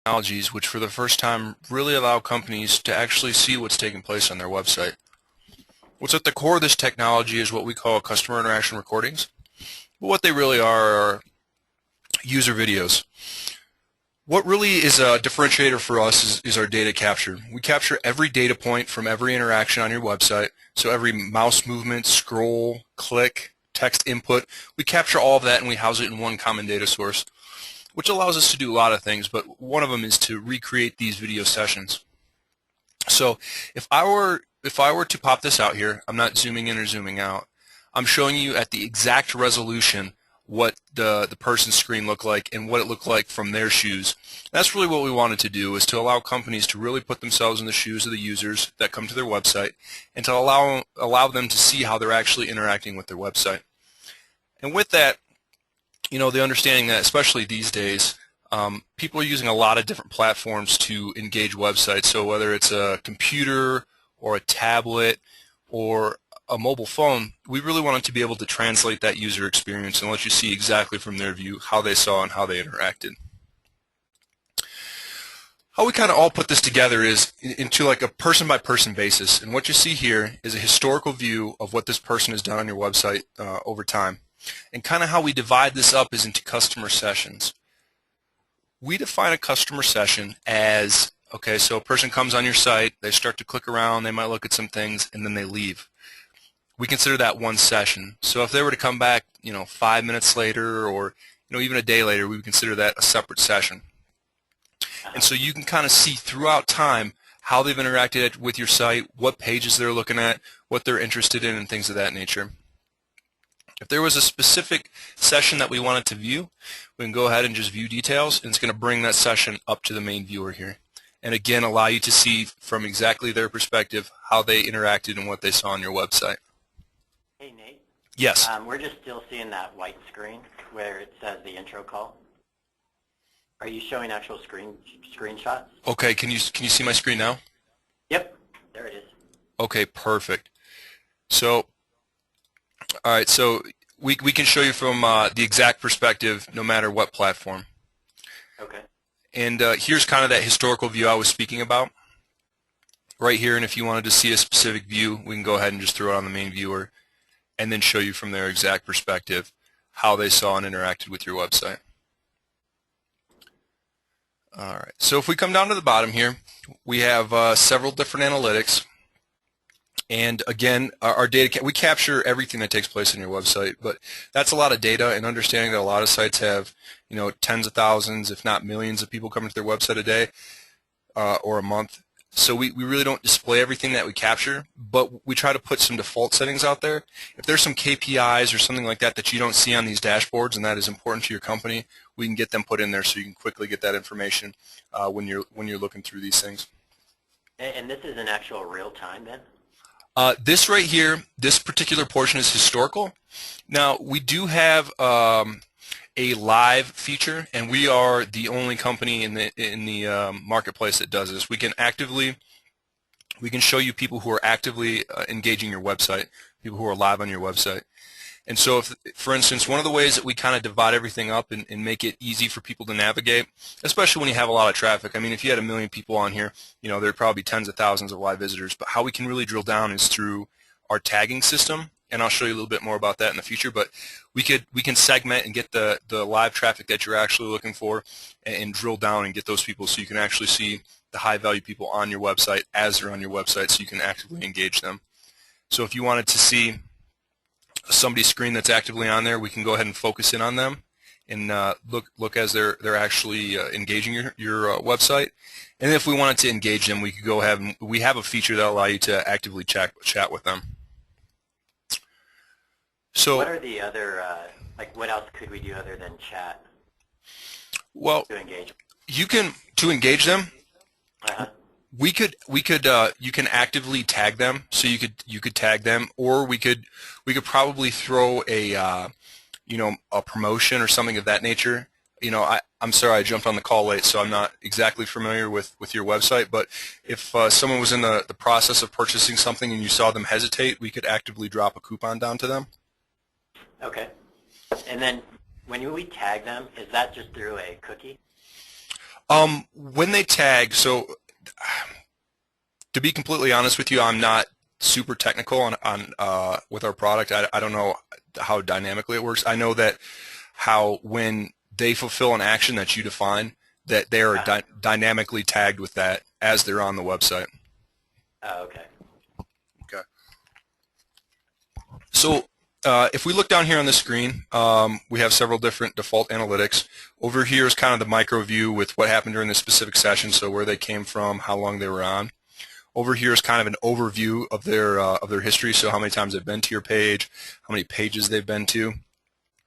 technologies which for the first time really allow companies to actually see what's taking place on their website. What's at the core of this technology is what we call customer interaction recordings. But what they really are user videos. What really is a differentiator for us is our data capture. We capture every data point from every interaction on your website, so every mouse movement, scroll, click, text input, we capture all of that and we house it in one common data source, which allows us to do a lot of things, but one of them is to recreate these video sessions. So if I were to pop this out here, I'm not zooming in or zooming out, I'm showing you at the exact resolution what the person's screen looked like and what it looked like from their shoes. That's really what we wanted to do, is to allow companies to really put themselves in the shoes of the users that come to their website and to allow them to see how they're actually interacting with their website. And with that, you know, the understanding that especially these days, people are using a lot of different platforms to engage websites. So whether it's a computer or a tablet or a mobile phone, we really wanted to be able to translate that user experience and let you see exactly from their view how they saw and how they interacted. How we kind of all put this together is into like a person-by-person basis, and what you see here is a historical view of what this person has done on your website over time. And kind of how we divide this up is into customer sessions. We define a customer session as, okay, so a person comes on your site, they start to click around, they might look at some things, and then they leave. We consider that one session. So if they were to come back, 5 minutes later or even a day later, we would consider that a separate session. And so you can kind of see throughout time how they've interacted with your site, what pages they're looking at, what they're interested in, and things of that nature. If there was a specific session that we wanted to view, we can go ahead and just view details, and it's going to bring that session up to the main viewer here. And again, allow you to see from exactly their perspective how they interacted and what they saw on your website. Hey, Nate. Yes. We're just still seeing that white screen where it says the intro call. Are you showing actual screenshots? Okay, can you see my screen now? Yep, there it is. Okay, perfect. So, all right, so we can show you from the exact perspective no matter what platform. Okay. And here's kind of that historical view I was speaking about right here, and if you wanted to see a specific view, we can go ahead and just throw it on the main viewer and then show you from their exact perspective how they saw and interacted with your website. All right, so if we come down to the bottom here, we have several different analytics. And again, our data, we capture everything that takes place on your website, but that's a lot of data, and understanding that a lot of sites have, tens of thousands, if not millions of people coming to their website a day or a month. So we really don't display everything that we capture, but we try to put some default settings out there. If there's some KPIs or something like that that you don't see on these dashboards and that is important to your company, we can get them put in there so you can quickly get that information when you're looking through these things. And this is an actual real time then? This right here, this particular portion is historical. Now, we do have a live feature, and we are the only company in the marketplace that does this. We can show you people who are actively engaging your website, people who are live on your website. And so, if, for instance, one of the ways that we kind of divide everything up and make it easy for people to navigate, especially when you have a lot of traffic. I mean, if you had 1 million people on here, there'd probably be tens of thousands of live visitors. But how we can really drill down is through our tagging system, and I'll show you a little bit more about that in the future. But we can segment and get the live traffic that you're actually looking for, and drill down and get those people so you can actually see the high-value people on your website as they're on your website, so you can actively engage them. So if you wanted to see somebody's screen that's actively on there, we can go ahead and focus in on them and look as they're actually engaging your website. And if we wanted to engage them, we could go ahead and we have a feature that will allow you to actively chat with them. So what are the other what else could we do other than chat? Well, to engage? To engage them. Uh-huh. You can actively tag them, so you could tag them, or we could probably throw a promotion or something of that nature. I'm sorry I jumped on the call late, so I'm not exactly familiar with your website, but if someone was in the process of purchasing something and you saw them hesitate, we could actively drop a coupon down to them. Okay. And then when we tag them, is that just through a cookie? When they tag, so to be completely honest with you, I'm not super technical on with our product. I don't know how dynamically it works. I know that how when they fulfill an action that you define, that they are dynamically tagged with that as they're on the website. Oh, okay. Okay. So if we look down here on the screen, we have several different default analytics. Over here is kind of the micro view with what happened during the specific session, so where they came from, how long they were on. Over here is kind of an overview of their history, so how many times they've been to your page, how many pages they've been to.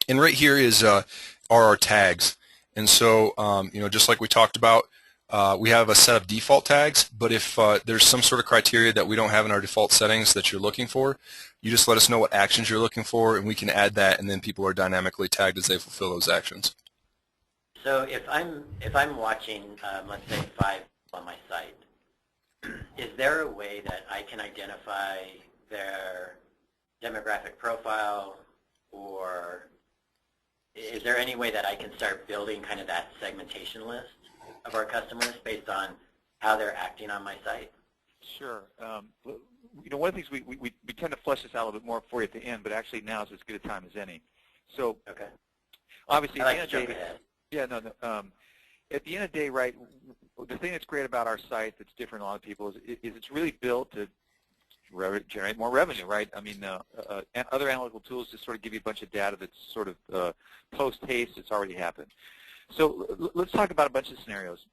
And right here is are our tags. And so, just like we talked about, we have a set of default tags, but if there's some sort of criteria that we don't have in our default settings that you're looking for, you just let us know what actions you're looking for, and we can add that, and then people are dynamically tagged as they fulfill those actions. So if I'm watching, let's say 5 on my site, is there a way that I can identify their demographic profile, or is there any way that I can start building kind of that segmentation list of our customers based on how they're acting on my site? Sure. One of the things we tend to flesh this out a little bit more for you at the end, but actually now is as good a time as any. So okay. Obviously, I like at to the end jump of the day, ahead. yeah, no. At the end of the day, right, the thing that's great about our site that's different than a lot of people is it's really built to generate more revenue, right? I mean, other analytical tools just sort of give you a bunch of data that's sort of post-haste, it's already happened. So let's talk about a bunch of scenarios.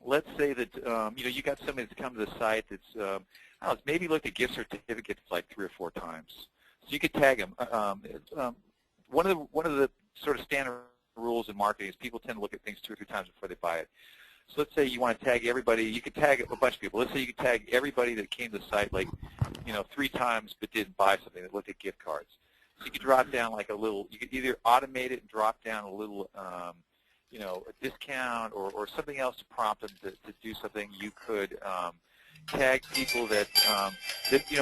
Let's say that you got somebody that's come to the site that's I don't know, it's maybe looked at gift certificates like 3 or 4 times. So you could tag them. One of the sort of standard rules in marketing is people tend to look at things 2 or 3 times before they buy it. So let's say you want to tag everybody. You could tag a bunch of people. Let's say you could tag everybody that came to the site like 3 times but didn't buy something, that looked at gift cards. So you could drop down like a little. You could either automate it and drop down a little. A discount or something else to prompt them to do something. You could tag people that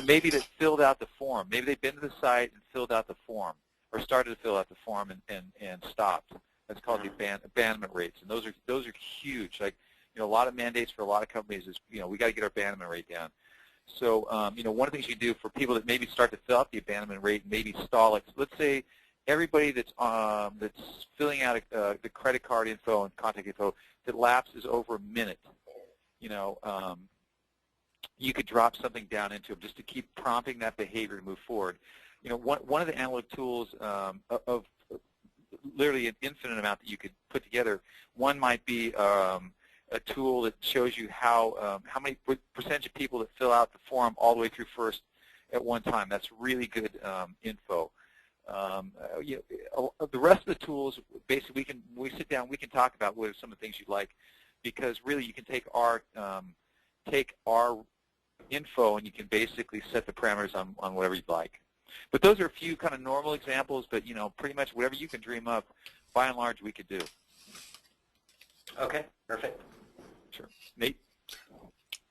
maybe that filled out the form. Maybe they've been to the site and filled out the form, or started to fill out the form and stopped. That's called the abandonment rates, and those are huge. Like a lot of mandates for a lot of companies is we got to get our abandonment rate down. So one of the things you do for people that maybe start to fill out the abandonment rate, maybe stall it. Let's say everybody that's filling out the credit card info and contact info that lapses over a minute, you could drop something down into them just to keep prompting that behavior to move forward. One of the analytic tools of literally an infinite amount that you could put together. One might be a tool that shows you how many percentage of people that fill out the form all the way through first at one time. That's really good info. The rest of the tools, basically, when we sit down, we can talk about what are some of the things you like, because really you can take our info and you can basically set the parameters on whatever you'd like. But those are a few kind of normal examples, but pretty much whatever you can dream up, by and large, we could do. Okay, perfect. Sure. Nate?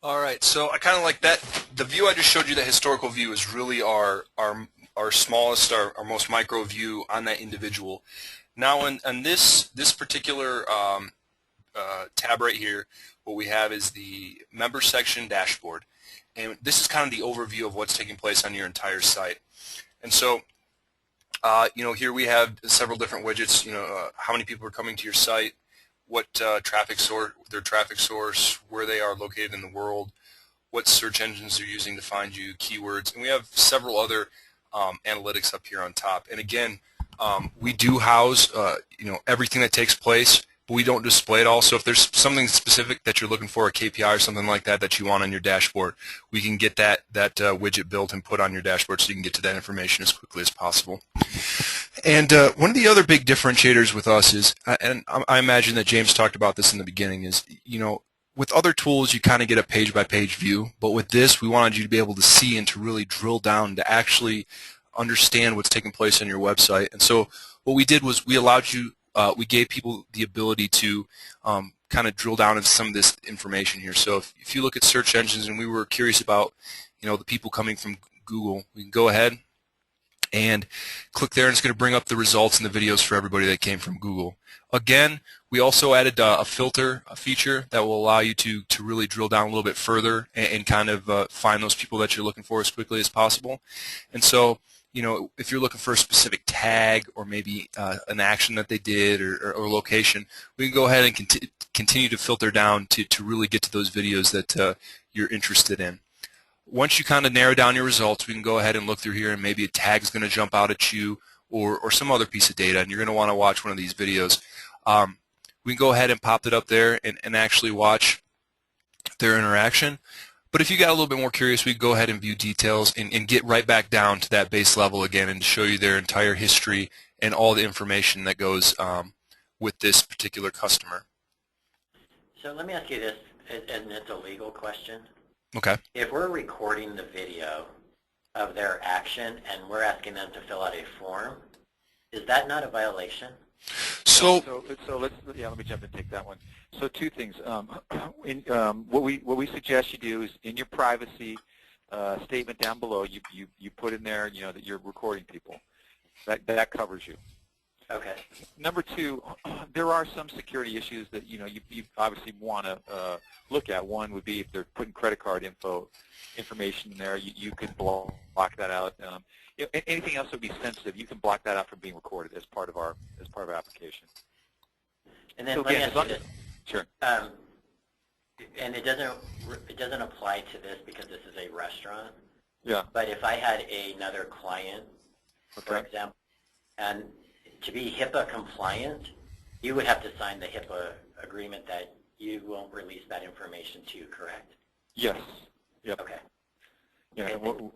All right, so I kind of like that. The view I just showed you, the historical view, is really our smallest, our most micro view on that individual. Now, on this particular tab right here, what we have is the member section dashboard, and this is kind of the overview of what's taking place on your entire site. And so, here we have several different widgets. How many people are coming to your site, what traffic source, where they are located in the world, what search engines they're using to find you, keywords, and we have several other analytics up here on top. And again, we do house everything that takes place, but we don't display it all. So if there's something specific that you're looking for, a KPI or something like that you want on your dashboard, we can get that widget built and put on your dashboard so you can get to that information as quickly as possible. And one of the other big differentiators with us is, and I imagine that James talked about this in the beginning, is with other tools you kind of get a page-by-page view, but with this we wanted you to be able to see and to really drill down to actually understand what's taking place on your website. And so what we did was we gave people the ability to kind of drill down into some of this information here. So if you look at search engines, and we were curious about the people coming from Google, we can go ahead and click there, and it's going to bring up the results and the videos for everybody that came from Google. Again, we also added a filter feature that will allow you to really drill down a little bit further and kind of find those people that you're looking for as quickly as possible. And so, if you're looking for a specific tag or maybe an action that they did or location, we can go ahead and continue to filter down to really get to those videos that you're interested in. Once you kind of narrow down your results, we can go ahead and look through here, and maybe a tag is going to jump out at you or some other piece of data, and you're going to want to watch one of these videos. We can go ahead and pop it up there and actually watch their interaction. But if you got a little bit more curious, we can go ahead and view details and get right back down to that base level again and show you their entire history and all the information that goes with this particular customer. So let me ask you this, and it's a legal question. Okay. If we're recording the video of their action and we're asking them to fill out a form, is that not a violation? So let me jump in and take that one. So two things. What we suggest you do is in your privacy statement down below, you put in there that you're recording people. That covers you. Okay. Number two, there are some security issues that you obviously want to look at. One would be if they're putting credit card information in there, you could block that out. Anything else that would be sensitive, you can block that out from being recorded as part of our application. And then so let me again, ask you this. Sure. And it doesn't apply to this because this is a restaurant. Yeah. But if I had another client, for Okay. example, and to be HIPAA compliant, you would have to sign the HIPAA agreement that you won't release that information to you, correct? Yes. Yep. Okay. Yeah. Okay.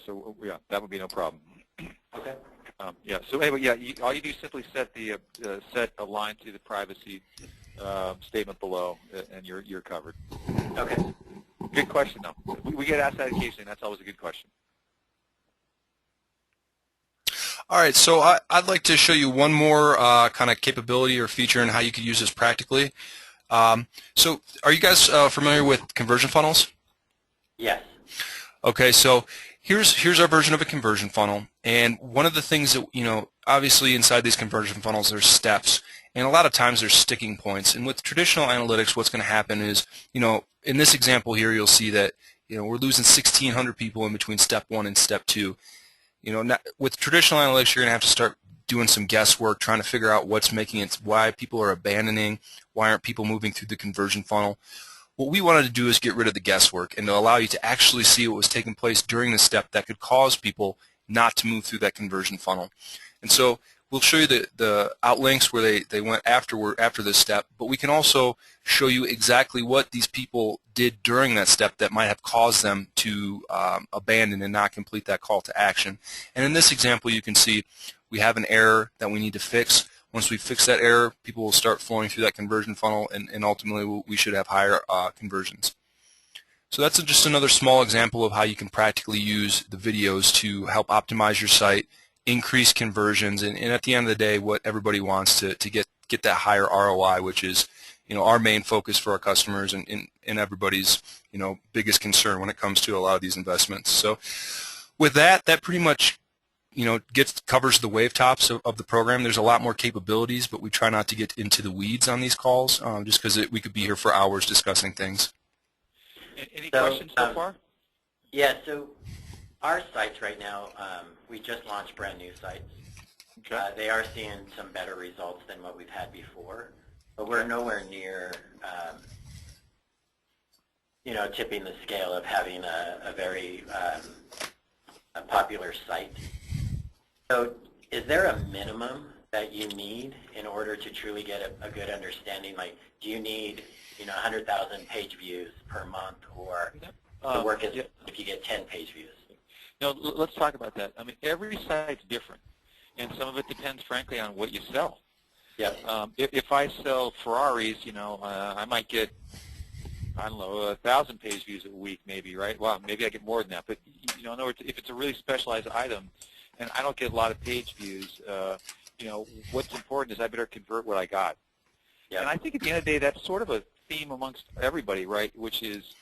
So that would be no problem. Okay. So anyway, all you do is simply set a line to the privacy statement below, and you're covered. Okay. Good question, though. We get asked that occasionally, and that's always a good question. all right, so I'd like to show you one more kind of capability or feature and how you could use this practically. So are you guys familiar with conversion funnels? Yes. Okay, so here's our version of a conversion funnel, and one of the things that, obviously inside these conversion funnels there's steps, and a lot of times there's sticking points. And with traditional analytics, what's going to happen is, in this example here, you'll see that, we're losing 1,600 people in between step 1 and step 2. With traditional analytics, you're going to have to start doing some guesswork, trying to figure out what's making it, why people are abandoning, why aren't people moving through the conversion funnel. What we wanted to do is get rid of the guesswork and to allow you to actually see what was taking place during the step that could cause people not to move through that conversion funnel. And so we'll show you the outlinks where they went after this step, but we can also show you exactly what these people did during that step that might have caused them to abandon and not complete that call to action. And in this example, you can see we have an error that we need to fix. Once we fix that error, people will start flowing through that conversion funnel, and ultimately we should have higher conversions. So that's just another small example of how you can practically use the videos to help optimize your site, increase conversions, and at the end of the day, what everybody wants to get that higher ROI, which is our main focus for our customers and everybody's biggest concern when it comes to a lot of these investments. So with that pretty much covers the wave tops of the program. There's a lot more capabilities, but we try not to get into the weeds on these calls, just because we could be here for hours discussing things. Any questions so far? Yeah, so our sites right now, we just launched brand new sites. Okay. They are seeing some better results than what we've had before, but we're nowhere near tipping the scale of having a very a popular site. So is there a minimum that you need in order to truly get a good understanding? Like, do you need 100,000 page views per month, or the work is if you get 10 page views? Let's talk about that. I mean, every site's different, and some of it depends, frankly, on what you sell. Yep. If I sell Ferraris, I might get, I don't know, 1,000 page views a week, maybe, right? Well, maybe I get more than that. But in other words, if it's a really specialized item, and I don't get a lot of page views, what's important is I better convert what I got. Yep. And I think at the end of the day, that's sort of a theme amongst everybody, right? Which is,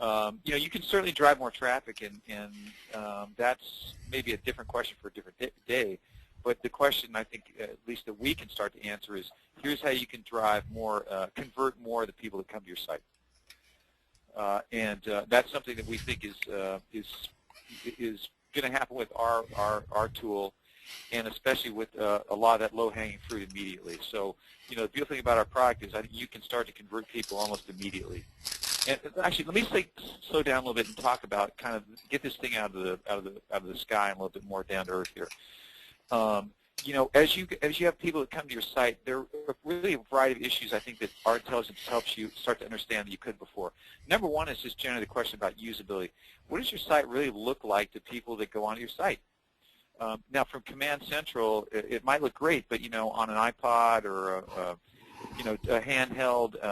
You can certainly drive more traffic, and that's maybe a different question for a different day. But the question I think, at least that we can start to answer, is here's how you can drive more, convert more of the people that come to your site. And that's something that we think is going to happen with our tool, and especially with a lot of that low-hanging fruit immediately. So, the beautiful thing about our product is I think you can start to convert people almost immediately. And actually, let me slow down a little bit and talk about kind of get this thing out of the sky and a little bit more down to earth here. As you have people that come to your site, there are really a variety of issues I think that our intelligence helps you start to understand that you couldn't before. Number one is just generally the question about usability. What does your site really look like to people that go onto your site? Now, from Command Central, it might look great, but on an iPod or a handheld,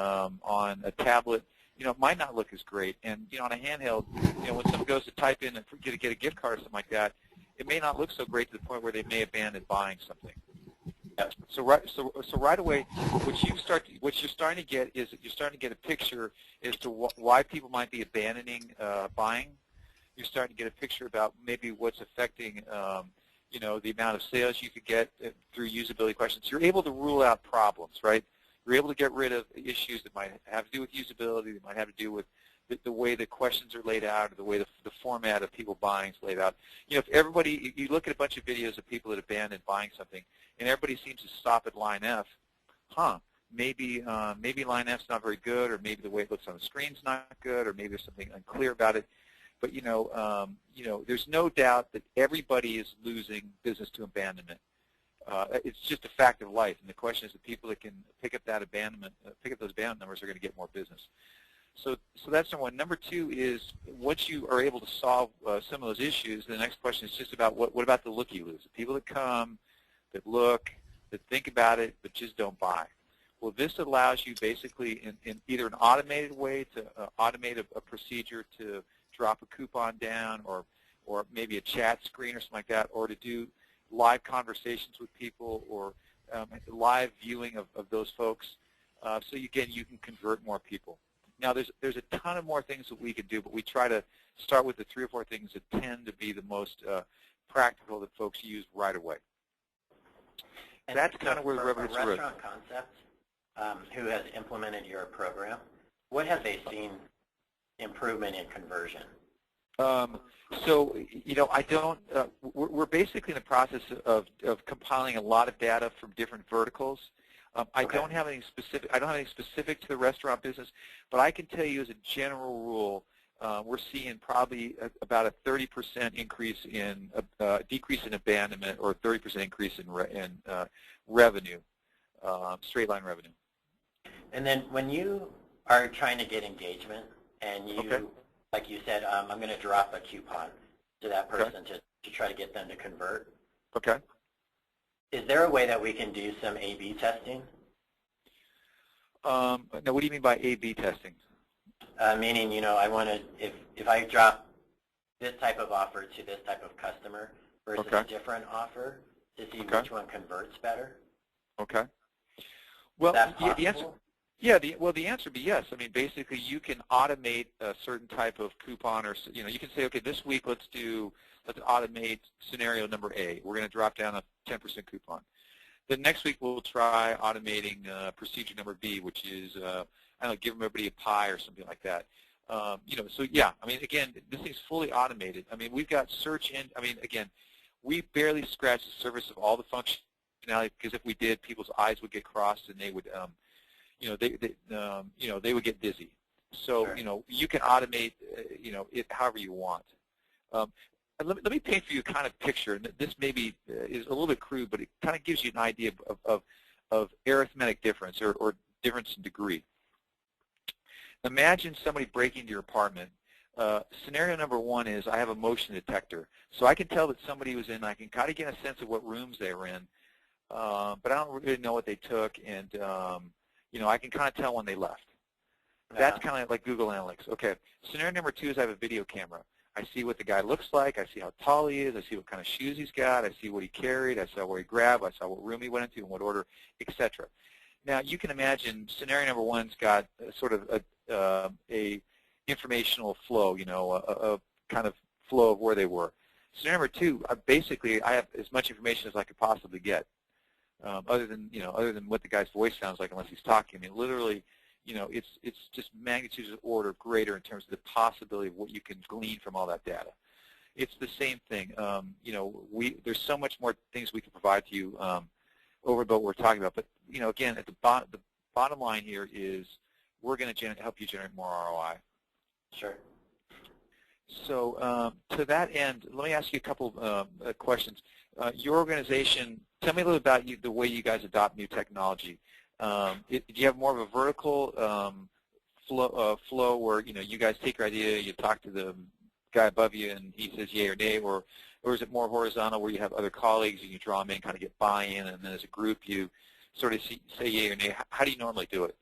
on a tablet, it might not look as great. And on a handheld, when someone goes to type in and get a gift card or something like that, it may not look so great to the point where they may abandon buying something. So right away, what you're starting to get is that you're starting to get a picture as to why people might be abandoning buying. You're starting to get a picture about maybe what's affecting the amount of sales you could get through usability questions. You're able to rule out problems, right? You're able to get rid of issues that might have to do with usability, that might have to do with the way the questions are laid out, or the way the format of people buying is laid out. If you look at a bunch of videos of people that abandoned buying something, and everybody seems to stop at line F, maybe line F's not very good, or maybe the way it looks on the screen's not good, or maybe there's something unclear about it. But there's no doubt that everybody is losing business to abandonment. It's just a fact of life, and the question is the people that can pick up those abandonment numbers are going to get more business. So that's number one. Number two is once you are able to solve some of those issues, the next question is just about what about the looky-loos, the people that come, that look, that think about it, but just don't buy. Well, this allows you basically in either an automated way to automate a procedure to drop a coupon down, or maybe a chat screen or something like that, or to do live conversations with people, or live viewing of those folks. So again, you can convert more people. Now, there's a ton of more things that we can do, but we try to start with the 3 or 4 things that tend to be the most practical that folks use right away. And that's so kind of where the rubber for hits the road. Restaurant Concepts, who has implemented your program, what have they seen improvement in conversion? So, I don't. We're basically in the process of compiling a lot of data from different verticals. I don't have anything specific. I don't have anything specific to the restaurant business, but I can tell you as a general rule, we're seeing probably about a 30% increase in decrease in abandonment, or a 30% increase in revenue, straight line revenue. And then when you are trying to get engagement, and you, like you said, I'm going to drop a coupon to that person to try to get them to convert. Okay. Is there a way that we can do some A/B testing? Now, what do you mean by A/B testing? Meaning, I want to, if I drop this type of offer to this type of customer versus a different offer, to see which one converts better. Okay. Well, the answer. Yeah, the answer would be yes. I mean, basically, you can automate a certain type of coupon, or you can say, okay, this week let's automate scenario number A. We're going to drop down a 10% coupon. Then next week we'll try automating procedure number B, which is I don't know, give everybody a pie or something like that. So yeah, I mean, again, this thing's fully automated. I mean, we've got search in. I mean, again, we barely scratched the surface of all the functionality, because if we did, people's eyes would get crossed and they would. They would get dizzy. So, you can automate, it however you want. Let me paint for you a kind of picture, and this maybe is a little bit crude, but it kind of gives you an idea of arithmetic difference, or difference in degree. Imagine somebody breaking into your apartment. Scenario number one is I have a motion detector, so I can tell that somebody was in. I can kind of get a sense of what rooms they were in, but I don't really know what they took, and I can kind of tell when they left. That's kind of like Google Analytics. Okay, scenario number two is I have a video camera. I see what the guy looks like. I see how tall he is. I see what kind of shoes he's got. I see what he carried. I saw where he grabbed. I saw what room he went into, in what order, etc. Now, you can imagine scenario number one's got sort of a informational flow, a kind of flow of where they were. Scenario number two, basically I have as much information as I could possibly get, other than what the guy's voice sounds like, unless he's talking. I mean, literally, it's just magnitudes of order greater in terms of the possibility of what you can glean from all that data. It's the same thing. There's so much more things we can provide to you over what we're talking about. But again, at the bottom line here is we're going to help you generate more ROI. Sure. So to that end, let me ask you a couple questions. Your organization, tell me a little about the way you guys adopt new technology. Do you have more of a vertical flow where you guys take your idea, you talk to the guy above you, and he says yay or nay, or is it more horizontal where you have other colleagues and you draw them in, kind of get buy-in, and then as a group you sort of say yay or nay? How do you normally do it?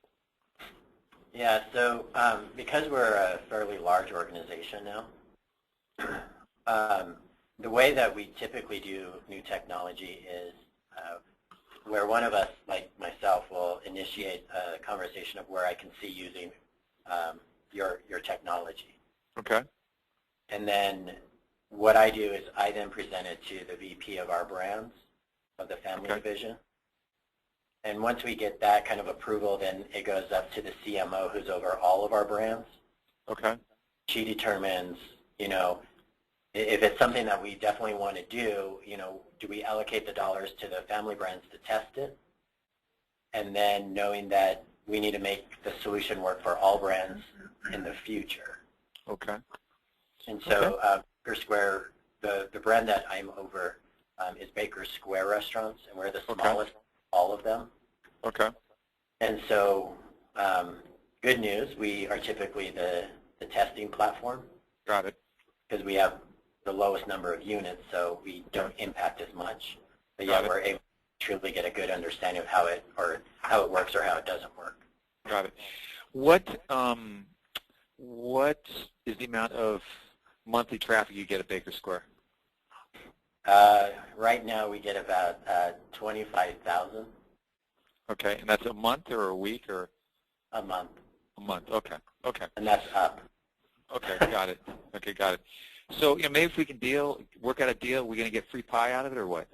Yeah, so because we're a fairly large organization now, the way that we typically do new technology is where one of us, like myself, will initiate a conversation of where I can see using your technology. Okay. And then what I do is I then present it to the VP of our brands of the family division. And once we get that kind of approval, then it goes up to the CMO who's over all of our brands. Okay. She determines, if it's something that we definitely want to do, do we allocate the dollars to the family brands to test it? And then knowing that we need to make the solution work for all brands in the future. Okay. And so Baker Square, the brand that I'm over is Baker Square Restaurants, and we're the smallest of all of them. Okay. And so good news, we are typically the testing platform. Got it. Because we have the lowest number of units, so we don't impact as much. But yeah, we're able to truly get a good understanding of how it works or how it doesn't work. Got it. What is the amount of monthly traffic you get at Baker Square? Right now we get about 25,000. Okay, and that's a month or a week or? A month. A month. Okay. Okay. And that's up. Okay, got it. Okay, got it. So maybe if we can work out a deal, we're going to get free pie out of it, or what?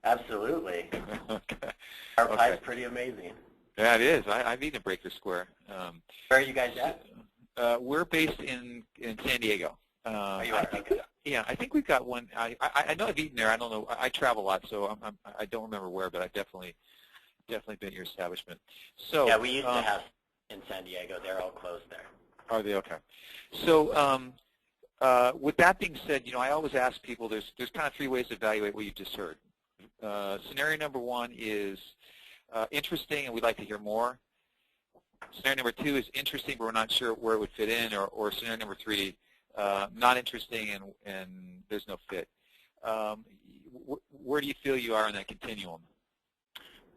Absolutely. Okay. Our pie is pretty amazing. Yeah, it is. I've eaten at Baker Square. Where are you guys at? We're based in San Diego. You are? Okay. Yeah, I think we've got one. I know I've eaten there. I don't know. I travel a lot, so I don't remember where, but I've definitely been at your establishment. So yeah, we used to have in San Diego. They're all closed there. Are they? Okay. So with that being said, I always ask people, there's kind of three ways to evaluate what you just heard. Scenario number one is interesting, and we'd like to hear more. Scenario number two is interesting, but we're not sure where it would fit in, or scenario number three, not interesting and there's no fit. Where do you feel you are in that continuum?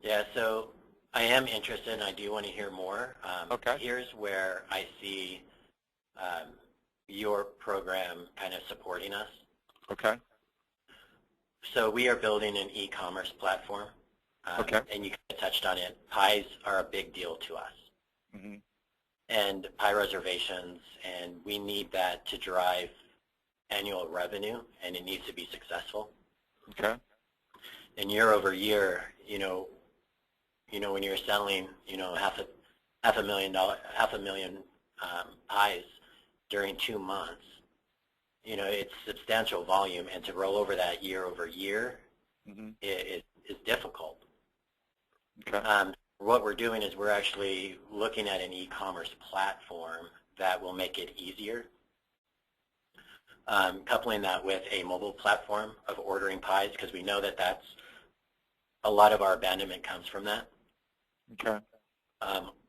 Yeah, so I am interested and I do want to hear more. Okay. Here's where I see your program kind of supporting us. Okay. So we are building an e-commerce platform. Okay. And you kind of touched on it. Pies are a big deal to us. Mm-hmm. And pie reservations, and we need that to drive annual revenue, and it needs to be successful. Okay. And year over year, when you're selling, half a million pies during 2 months, it's substantial volume, and to roll over that year over year is difficult. Okay. What we're doing is we're actually looking at an e-commerce platform that will make it easier, coupling that with a mobile platform of ordering pies, because we know that that's a lot of our abandonment comes from that. Okay.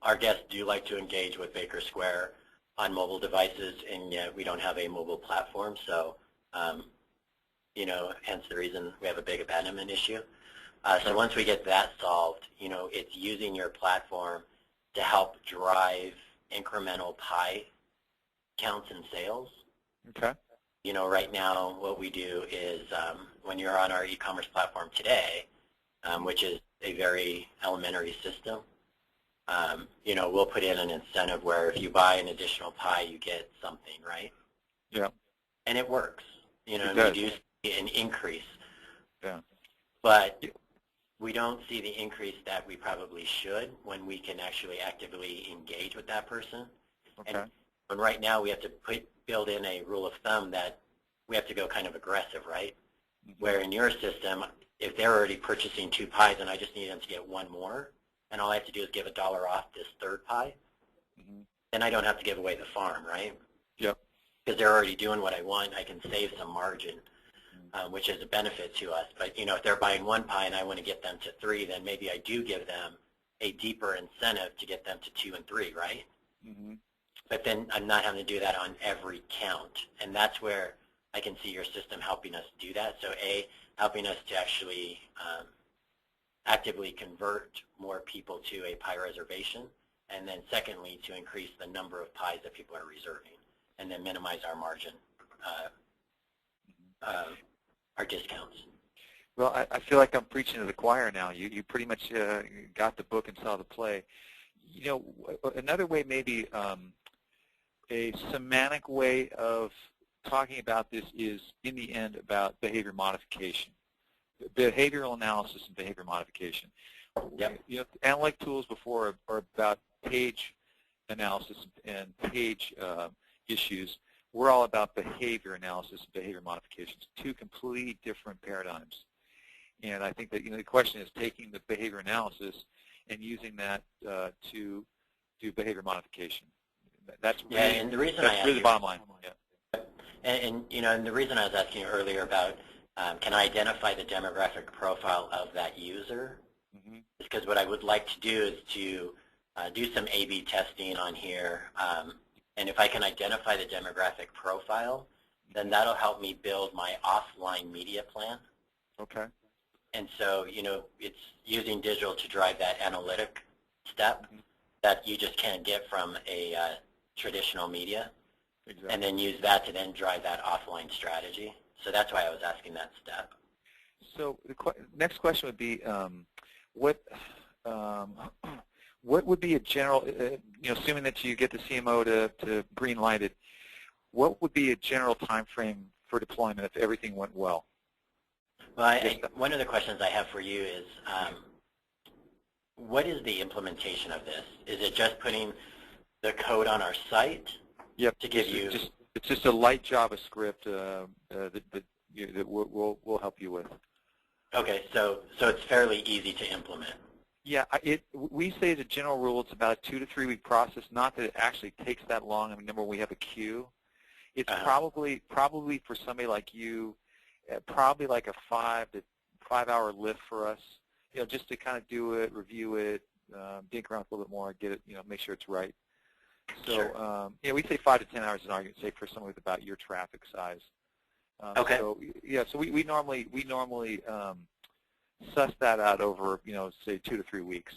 Our guests do like to engage with Baker Square on mobile devices, and yet we don't have a mobile platform, so hence the reason we have a big abandonment issue. So once we get that solved, it's using your platform to help drive incremental pie counts and sales. Okay. Right now what we do is when you're on our e-commerce platform today, which is a very elementary system, we'll put in an incentive where if you buy an additional pie, you get something, right? Yeah. And it works. It And does. we do see an increase. Yeah. But we don't see the increase that we probably should when we can actually actively engage with that person. Okay. And right now we have to build in a rule of thumb that we have to go kind of aggressive, right? Mm-hmm. Where in your system, if they're already purchasing 2 pies and I just need them to get 1 more, and all I have to do is give $1 off this 3rd pie, Mm-hmm. then I don't have to give away the farm, right? Yep. Because they're already doing what I want, I can save some margin, which is a benefit to us. But if they're buying 1 pie and I want to get them to 3, then maybe I do give them a deeper incentive to get them to 2 and 3, right? Mm-hmm. But then I'm not having to do that on every count, and that's where I can see your system helping us do that. So A, helping us to actually actively convert more people to a pie reservation, and then secondly, to increase the number of pies that people are reserving, and then minimize our margin, our discounts. Well, I feel like I'm preaching to the choir now. You pretty much got the book and saw the play. Another way maybe a semantic way of talking about this is, in the end, about behavior modification, behavioral analysis and behavior modification. Yep. Analytic tools before are about page analysis and page issues. We're all about behavior analysis and behavior modifications, 2 completely different paradigms. And I think that the question is taking the behavior analysis and using that to do behavior modification. That's really, and the reason that's really the bottom line. Yeah. And the reason I was asking you earlier about can I identify the demographic profile of that user, Mm-hmm. is because what I would like to do is to do some A/B testing on here. And if I can identify the demographic profile, then that'll help me build my offline media plan. Okay. And so, it's using digital to drive that analytic step that you just can't get from a traditional media. Exactly. And then use that to then drive that offline strategy. So that's why I was asking that step. So the next question would be, what would be a general, assuming that you get the CMO to green light it, what would be a general time frame for deployment if everything went well? Well, one of the questions I have for you is, what is the implementation of this? Is it just putting the code on our site? Yep. To give you. It's just a light JavaScript that we'll help you with. Okay, so it's fairly easy to implement. Yeah, we say as a general rule it's about a 2 to 3 week process. Not that it actually takes that long. I mean, remember we have a queue. It's probably for somebody like you, probably like a 5 hour lift for us. Just to kind of do it, review it, dink around a little bit more, get it, make sure it's right. So, sure. We say 5 to 10 hours is an argument, say for someone with about your traffic size. Okay. So, so we normally suss that out over, say 2 to 3 weeks.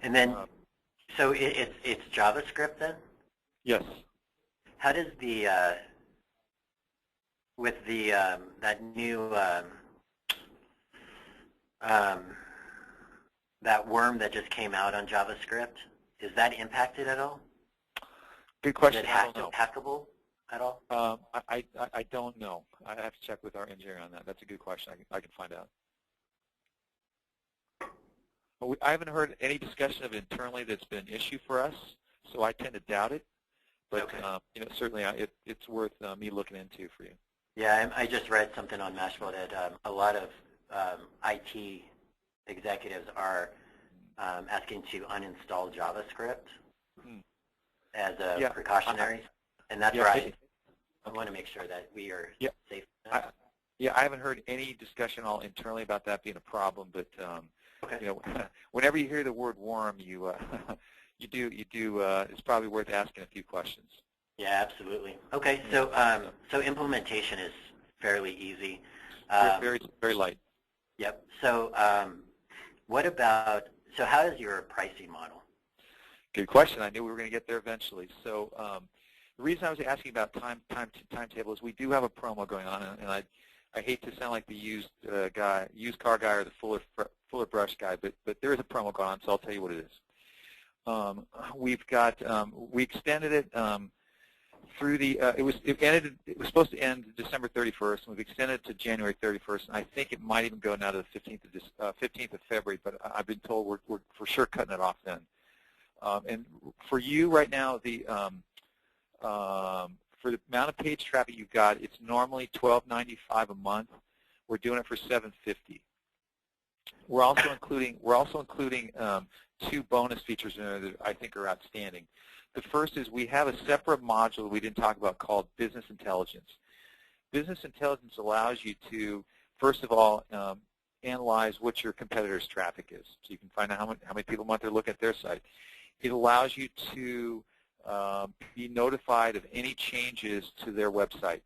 And then, so it's JavaScript then? Yes. How does the with the that new that worm that just came out on JavaScript, is that impacted at all? Good question. Is it hackable at all? I don't know. I have to check with our engineer on that. That's a good question. I can find out. But I haven't heard any discussion of it internally that's been an issue for us, so I tend to doubt it. But okay. Certainly it's worth me looking into for you. Yeah, I just read something on Mashable that a lot of IT executives are asking to uninstall JavaScript as a precautionary, and that's right. I want to make sure that we are safe. I haven't heard any discussion all internally about that being a problem, but okay. Whenever you hear the word worm, you do. It's probably worth asking a few questions. Yeah, absolutely. Okay, so so implementation is fairly easy. Very, very light. Yep. So what about? So how is your pricing model? Good question. I knew we were going to get there eventually. So the reason I was asking about timetable is we do have a promo going on, and I hate to sound like the used car guy or the fuller brush guy, but there is a promo going on, so I'll tell you what it is. We've got we extended it through the it was supposed to end December 31st, and we've extended it to January 31st, and I think it might even go now to the 15th of February, but I've been told we're for sure cutting it off then. And for you right now, for the amount of page traffic you've got, it's normally $12.95 a month. We're doing it for $7.50. We're also including two bonus features in there that I think are outstanding. The first is we have a separate module that we didn't talk about called Business Intelligence. Business Intelligence allows you to, first of all, analyze what your competitors' traffic is, so you can find out how many people a month are looking at their site. It allows you to be notified of any changes to their website.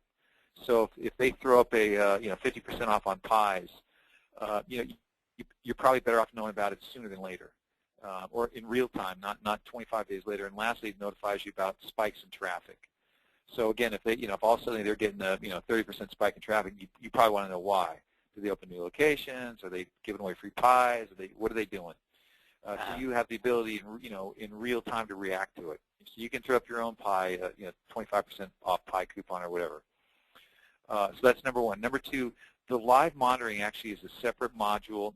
So if they throw up a 50% off on pies, you're probably better off knowing about it sooner than later, or in real time, not 25 days later. And lastly, it notifies you about spikes in traffic. So again, if all of a sudden they're getting a 30% spike in traffic, you probably want to know why. Do they open new locations? Are they giving away free pies? What are they doing? So you have the ability, in real time to react to it. So you can throw up your own pie, 25% off pie coupon or whatever. So that's number one. Number two, the live monitoring actually is a separate module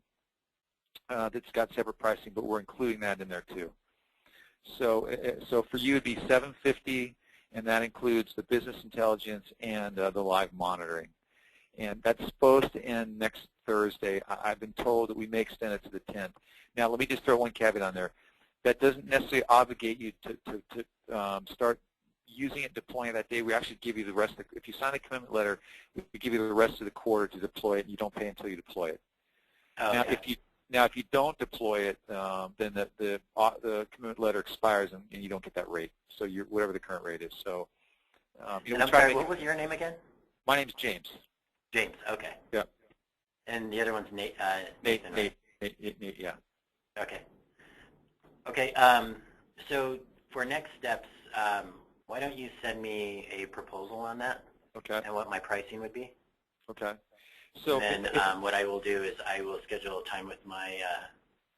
that's got separate pricing, but we're including that in there too. So for you, it'd be $7.50, and that includes the business intelligence and the live monitoring. And that's supposed to end next Thursday. I've been told that we may extend it to the 10th. Now, let me just throw one caveat on there. That doesn't necessarily obligate you to start using it, deploying it that day. We actually give you the rest of if you sign a commitment letter, we give you the rest of the quarter to deploy it, and you don't pay until you deploy it. Okay. Now, if you don't deploy it, then the commitment letter expires, and you don't get that rate. So whatever the current rate is. So, and I'm sorry, what was your name again? My name's James. James. Okay. Yeah. And the other one's Nate. Nate, right? Nate, yeah. Okay. Okay. So for next steps, why don't you send me a proposal on that? Okay. And what my pricing would be? Okay. So and then what I will do is I will schedule a time with my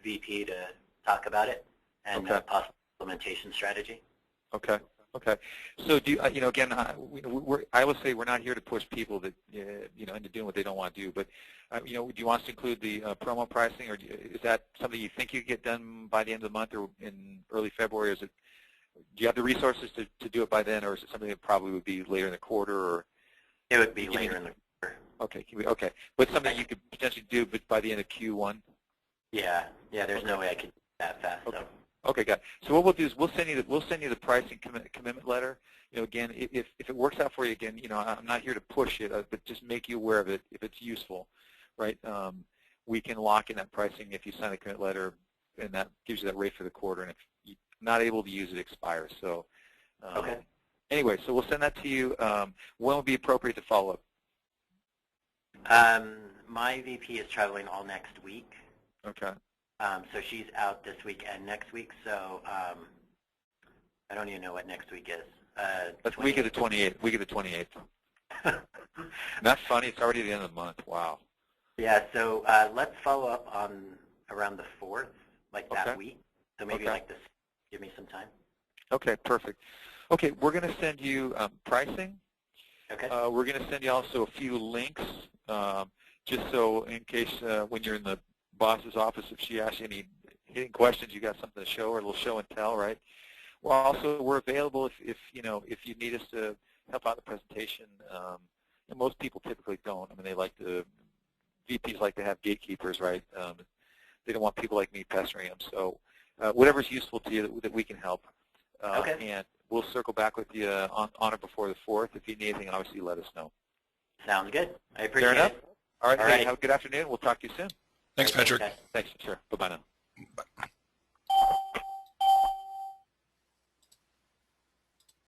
VP to talk about it and possible implementation strategy. Okay. Okay. So do you, again, I will say we're not here to push people that into doing what they don't want to do. But do you want us to include the promo pricing, or is that something you think you get done by the end of the month or in early February? Or do you have the resources to do it by then, or is it something that probably would be later in the quarter? Or it would be later in the quarter. Okay. Okay. But something you could potentially do, but by the end of Q1. Yeah. Yeah. There's no way I could do that fast. Okay. So. Okay, got it. So what we'll do is we'll send you the pricing commitment letter. Again, if it works out for you, again, I'm not here to push it, but just make you aware of it if it's useful, right? We can lock in that pricing if you sign a commitment letter, and that gives you that rate for the quarter. And if you're not able to use it, it expires. So okay. Anyway, so we'll send that to you. When would be appropriate to follow up? My VP is traveling all next week. Okay. So she's out this week and next week, so I don't even know what next week is. That's week of the 28th. Week of the 28th. Not funny. It's already the end of the month. Wow. Yeah. So let's follow up on around the 4th, like that week. So maybe like this. Give me some time. Okay. Perfect. Okay. We're going to send you pricing. Okay. We're going to send you also a few links, just so in case when you're in the boss's office, if she asks you any hidden questions, you got something to show her, a little show and tell, right? Well, also we're available if you need us to help out the presentation. And most people typically don't. I mean, VPs like to have gatekeepers, right? They don't want people like me pestering them. So whatever's useful to you that we can help. And we'll circle back with you on or before the 4th. If you need anything, obviously let us know. Sounds good. I appreciate Fair enough? it. All right. Hey, have a good afternoon. We'll talk to you soon. Thanks, Patrick. Okay. Thanks. Sure. Bye-bye now. Bye.